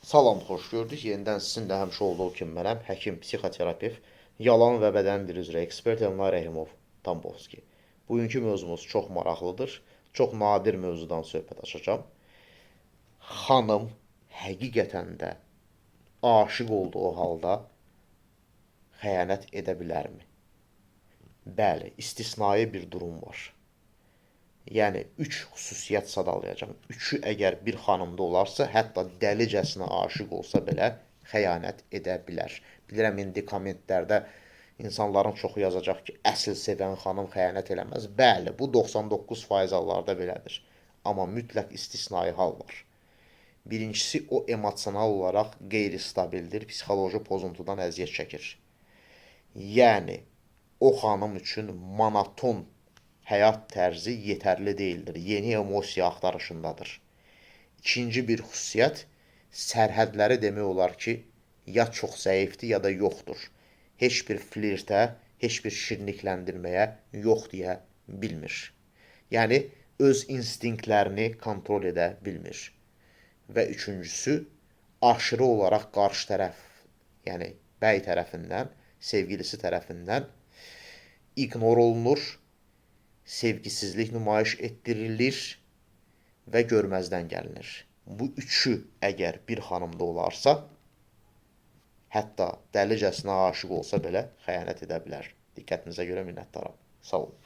Salam, xoş gördük. Yenidən sizinlə həmişə olduğu kimi mənəm, həkim, psixoterapevt, yalan və bədən dili üzrə ekspert Elnar Rəhimov Tambovski. Bugünkü mövzumuz çox maraqlıdır. Çox nadir mövzudan söhbət açacağam. Xanım həqiqətən də aşiq olduğu halda xəyanət edə bilərmi? Bəli, istisnai bir durum var. Yəni 3 xüsusiyyət sadalayacağam. Üçü əgər bir xanımda olarsa, hətta dəlicəsinə aşiq olsa belə xəyanət edə bilər. Bilirəm indi kommentlərdə insanların çoxu yazacaq ki, əsl sevən xanım xəyanət eləməz. Bəli, bu 99% hallarda belədir. Amma mütləq istisnai hal var. Birincisi, o emosional olaraq qeyri-stabildir, psixoloji pozuntudan əziyyət çəkir. Yəni o xanım üçün monoton həyat tərzi yetərli deyildir. Yeni emosiya axtarışındadır. İkinci bir xüsusiyyət, sərhədləri demək olar ki, ya çox zəifdir, ya da yoxdur. Heç bir flirtə, heç bir şirinlikləndirməyə yox deyə bilmir. Yəni, öz instinktlərini kontrol edə bilmir. Və üçüncüsü, aşırı olaraq qarşı tərəf, yəni bəy tərəfindən, sevgilisi tərəfindən ignor olunur, sevgisizlik nümayiş etdirilir və görməzdən gəlinir. Bu üçü əgər bir xanımda olarsa, hətta dəlicəsinə aşiq olsa belə xəyanət edə bilər. Diqqətinizə görə minnətdaram. Sağ olun.